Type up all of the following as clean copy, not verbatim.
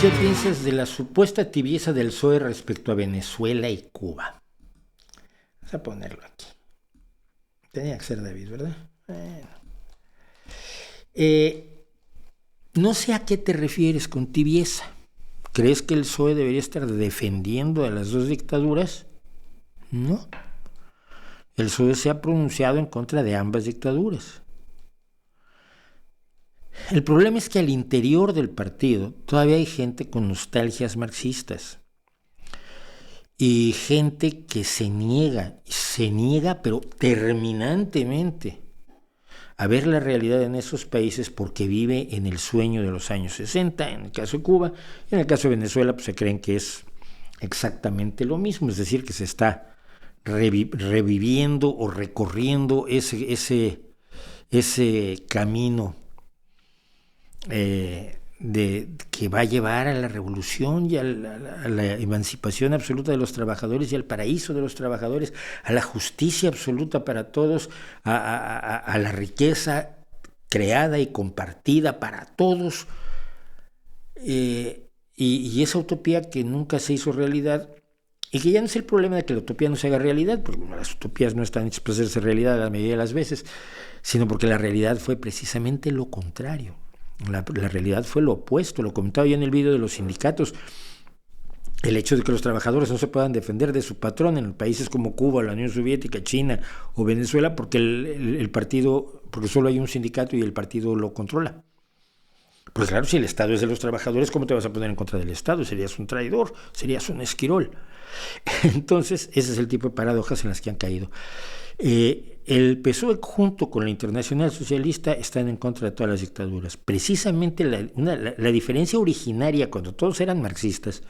¿Qué piensas de la supuesta tibieza del PSOE respecto a Venezuela y Cuba? Vamos a ponerlo aquí. Tenía que ser David, ¿verdad? Bueno. No sé a qué te refieres con tibieza. ¿Crees que el PSOE debería estar defendiendo a las dos dictaduras? No. El PSOE se ha pronunciado en contra de ambas dictaduras. El problema es que al interior del partido todavía hay gente con nostalgias marxistas y gente que se niega pero terminantemente a ver la realidad en esos países porque vive en el sueño de los años 60, en el caso de Cuba, y en el caso de Venezuela pues se creen que es exactamente lo mismo, es decir, que se está reviviendo o recorriendo ese camino que va a llevar a la revolución y a la emancipación absoluta de los trabajadores y al paraíso de los trabajadores, a la justicia absoluta para todos, a la riqueza creada y compartida para todos, y esa utopía que nunca se hizo realidad, y que ya no es el problema de que la utopía no se haga realidad, porque las utopías no están hechas para hacerse realidad a la mayoría de las veces, sino porque la realidad fue precisamente lo contrario. La realidad fue lo opuesto, lo comentaba yo en el video de los sindicatos. El hecho de que los trabajadores no se puedan defender de su patrón en países como Cuba, la Unión Soviética, China o Venezuela, porque el partido, porque solo hay un sindicato y el partido lo controla. Pues claro, si el Estado es de los trabajadores, ¿cómo te vas a poner en contra del Estado? Serías un traidor, serías un esquirol. Entonces, ese es el tipo de paradojas en las que han caído. El PSOE junto con la Internacional Socialista están en contra de todas las dictaduras. Precisamente la diferencia originaria cuando todos eran marxistas,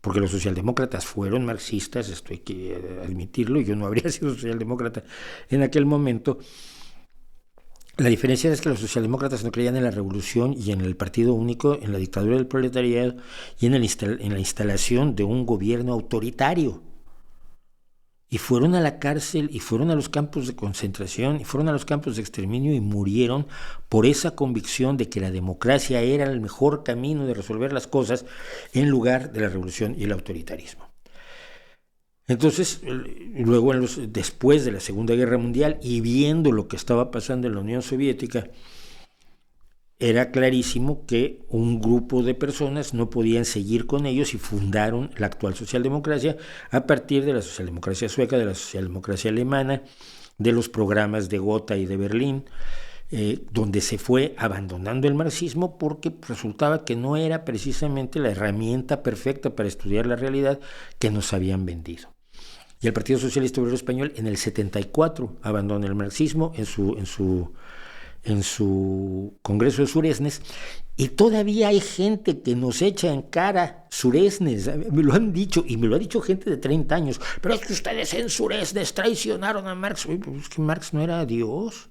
porque los socialdemócratas fueron marxistas, esto hay que admitirlo, yo no habría sido socialdemócrata en aquel momento. La diferencia es que los socialdemócratas no creían en la revolución y en el partido único, en la dictadura del proletariado y en la instalación de un gobierno autoritario. Y fueron a la cárcel, y fueron a los campos de concentración, y fueron a los campos de exterminio y murieron por esa convicción de que la democracia era el mejor camino de resolver las cosas en lugar de la revolución y el autoritarismo. Entonces, luego después de la Segunda Guerra Mundial y viendo lo que estaba pasando en la Unión Soviética, era clarísimo que un grupo de personas no podían seguir con ellos y fundaron la actual socialdemocracia a partir de la socialdemocracia sueca, de la socialdemocracia alemana, de los programas de Gotha y de Berlín, donde se fue abandonando el marxismo porque resultaba que no era precisamente la herramienta perfecta para estudiar la realidad que nos habían vendido. Y el Partido Socialista Obrero Español en el 74 abandona el marxismo en su Congreso de Suresnes, y todavía hay gente que nos echa en cara Suresnes, me lo han dicho, y me lo ha dicho gente de 30 años, pero es que ustedes en Suresnes traicionaron a Marx. Pues es que Marx no era Dios.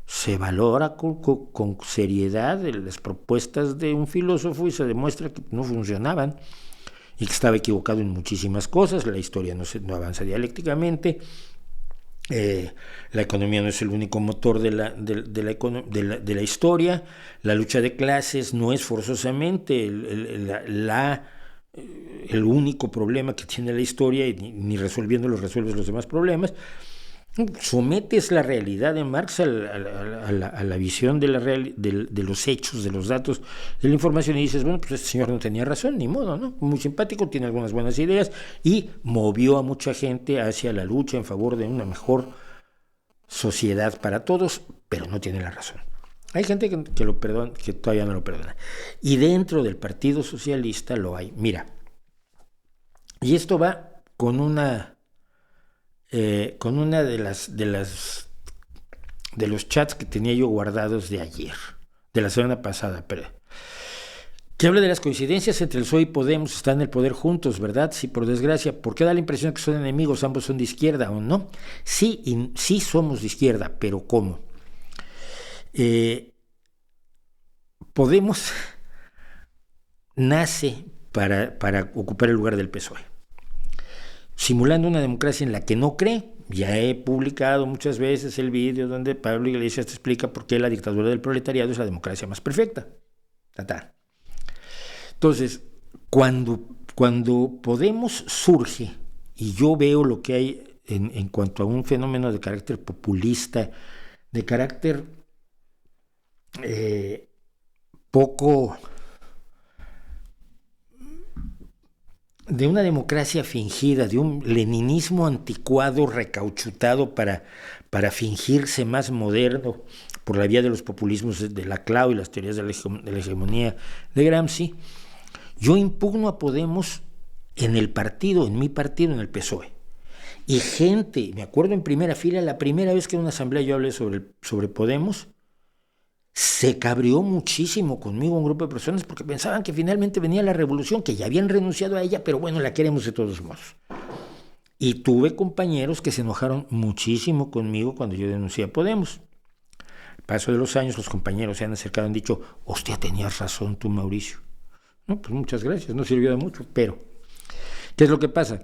Se valora con seriedad las propuestas de un filósofo y se demuestra que no funcionaban y que estaba equivocado en muchísimas cosas. La historia no avanza dialécticamente. La economía no es el único motor de la historia. La lucha de clases no es forzosamente el único problema que tiene la historia, y ni resolviéndolo resuelves los demás problemas. Sometes la realidad de Marx a la visión de los hechos, de los datos, de la información, y dices, bueno, pues este señor no tenía razón, ni modo, ¿no? Muy simpático, tiene algunas buenas ideas y movió a mucha gente hacia la lucha en favor de una mejor sociedad para todos, pero no tiene la razón. Hay gente que todavía no lo perdona. Y dentro del Partido Socialista lo hay. Mira, y esto va con una de los chats que tenía yo guardados de ayer, de la semana pasada, que habla de las coincidencias entre el PSOE y Podemos. Están en el poder juntos, ¿verdad? Sí, por desgracia. ¿Por qué da la impresión que son enemigos? ¿Ambos son de izquierda o no? Sí, sí somos de izquierda, pero ¿cómo? Podemos nace para ocupar el lugar del PSOE, simulando una democracia en la que no cree. Ya he publicado muchas veces el vídeo donde Pablo Iglesias te explica por qué la dictadura del proletariado es la democracia más perfecta. Entonces, cuando Podemos surge, y yo veo lo que hay en cuanto a un fenómeno de carácter populista, de carácter poco de una democracia fingida, de un leninismo anticuado, recauchutado para fingirse más moderno por la vía de los populismos de Laclau y las teorías de la hegemonía de Gramsci. Yo impugno a Podemos en el partido, en mi partido, en el PSOE. Y gente, me acuerdo en primera fila, la primera vez que en una asamblea yo hablé sobre Podemos, se cabreó muchísimo conmigo un grupo de personas porque pensaban que finalmente venía la revolución, que ya habían renunciado a ella, pero bueno, la queremos de todos modos. Y tuve compañeros que se enojaron muchísimo conmigo cuando yo denuncié a Podemos. Al paso de los años, los compañeros se han acercado y han dicho, hostia, tenías razón tú, Mauricio. No, pues muchas gracias, no sirvió de mucho, pero ¿qué es lo que pasa?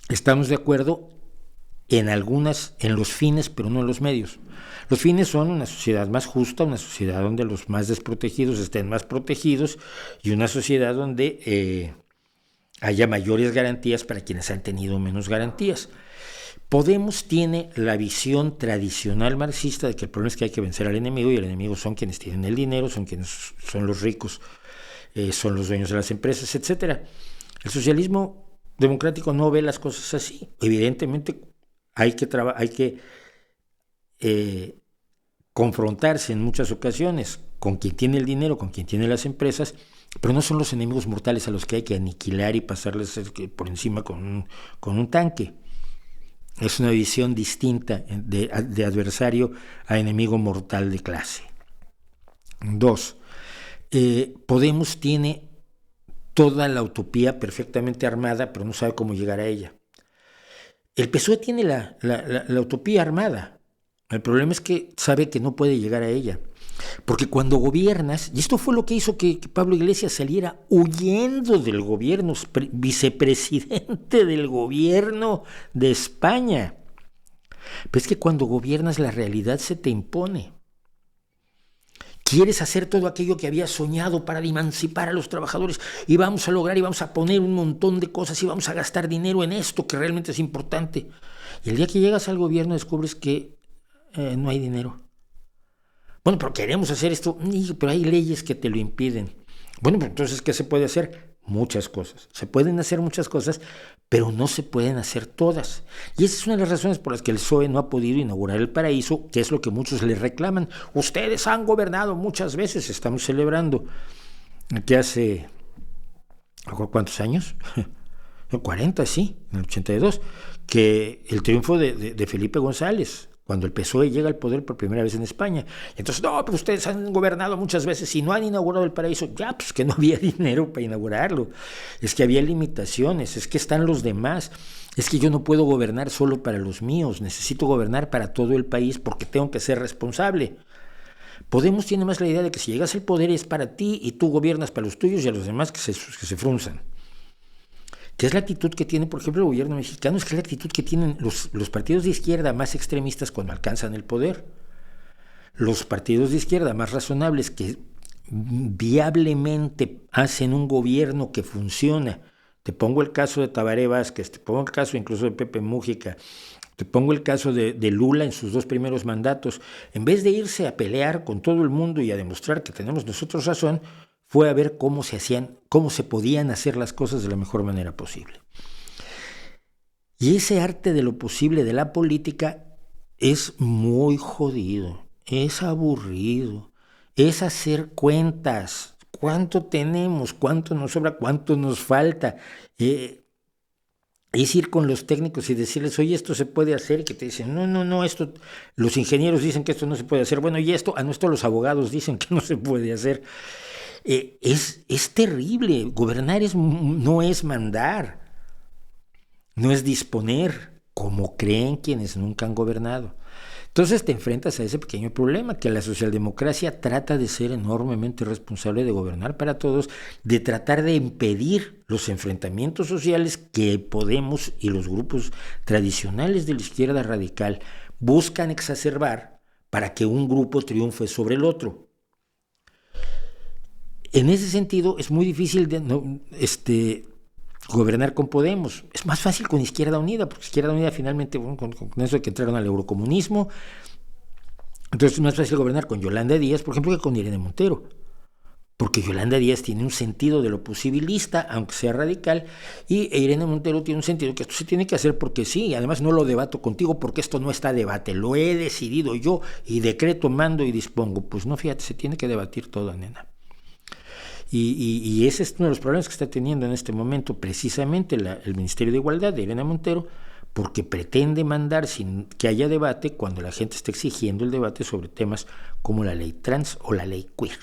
Estamos de acuerdo en los fines, pero no en los medios. Los fines son una sociedad más justa, una sociedad donde los más desprotegidos estén más protegidos y una sociedad donde haya mayores garantías para quienes han tenido menos garantías. Podemos tiene la visión tradicional marxista de que el problema es que hay que vencer al enemigo y el enemigo son quienes tienen el dinero, son quienes son los ricos, son los dueños de las empresas, etc. El socialismo democrático no ve las cosas así. Evidentemente hay que confrontarse en muchas ocasiones con quien tiene el dinero, con quien tiene las empresas, pero no son los enemigos mortales a los que hay que aniquilar y pasarles por encima con un tanque. Es una visión distinta de adversario a enemigo mortal de clase. 2. Podemos tiene toda la utopía perfectamente armada, pero no sabe cómo llegar a ella. El PSOE tiene la utopía armada. El problema es que sabe que no puede llegar a ella. Porque cuando gobiernas, y esto fue lo que hizo que Pablo Iglesias saliera huyendo del gobierno, vicepresidente del gobierno de España. Pero es que cuando gobiernas la realidad se te impone. Quieres hacer todo aquello que habías soñado para emancipar a los trabajadores y vamos a lograr y vamos a poner un montón de cosas y vamos a gastar dinero en esto que realmente es importante. Y el día que llegas al gobierno descubres que no hay dinero. Bueno, pero queremos hacer esto, pero hay leyes que te lo impiden. Bueno, pues entonces, ¿qué se puede hacer? Muchas cosas. Se pueden hacer muchas cosas, pero no se pueden hacer todas. Y esa es una de las razones por las que el PSOE no ha podido inaugurar el paraíso, que es lo que muchos le reclaman. Ustedes han gobernado muchas veces, estamos celebrando que hace, ¿cuántos años? 40, sí, en el 82, que el triunfo de Felipe González, cuando el PSOE llega al poder por primera vez en España. Entonces, no, pero ustedes han gobernado muchas veces y no han inaugurado el paraíso. Ya, pues que no había dinero para inaugurarlo. Es que había limitaciones, es que están los demás. Es que yo no puedo gobernar solo para los míos, necesito gobernar para todo el país porque tengo que ser responsable. Podemos tiene más la idea de que si llegas al poder es para ti y tú gobiernas para los tuyos y a los demás que se frunzan. Que es la actitud que tiene, por ejemplo, el gobierno mexicano, es que es la actitud que tienen los partidos de izquierda más extremistas cuando alcanzan el poder. Los partidos de izquierda más razonables que viablemente hacen un gobierno que funciona. Te pongo el caso de Tabaré Vázquez, te pongo el caso incluso de Pepe Mújica, te pongo el caso de Lula en sus 2 primeros mandatos. En vez de irse a pelear con todo el mundo y a demostrar que tenemos nosotros razón, fue a ver cómo se podían hacer las cosas de la mejor manera posible. Y ese arte de lo posible de la política es muy jodido, es aburrido, es hacer cuentas. ¿Cuánto tenemos? ¿Cuánto nos sobra? ¿Cuánto nos falta? Es ir con los técnicos y decirles, oye, esto se puede hacer, y que te dicen, no, esto, los ingenieros dicen que esto no se puede hacer. Bueno, y esto, los abogados dicen que no se puede hacer. Es terrible. Gobernar no es mandar, no es disponer, como creen quienes nunca han gobernado. Entonces te enfrentas a ese pequeño problema, que la socialdemocracia trata de ser enormemente responsable de gobernar para todos, de tratar de impedir los enfrentamientos sociales que Podemos y los grupos tradicionales de la izquierda radical buscan exacerbar para que un grupo triunfe sobre el otro. En ese sentido, es muy difícil gobernar con Podemos. Es más fácil con Izquierda Unida, porque Izquierda Unida finalmente, bueno, con eso de que entraron al eurocomunismo, entonces es más fácil gobernar con Yolanda Díaz, por ejemplo, que con Irene Montero. Porque Yolanda Díaz tiene un sentido de lo posibilista, aunque sea radical, y Irene Montero tiene un sentido que esto se tiene que hacer porque sí, y además no lo debato contigo porque esto no está a debate, lo he decidido yo y decreto, mando y dispongo. Pues no, fíjate, se tiene que debatir todo, nena. Y ese es uno de los problemas que está teniendo en este momento precisamente el Ministerio de Igualdad de Irene Montero, porque pretende mandar sin que haya debate cuando la gente está exigiendo el debate sobre temas como la ley trans o la ley queer.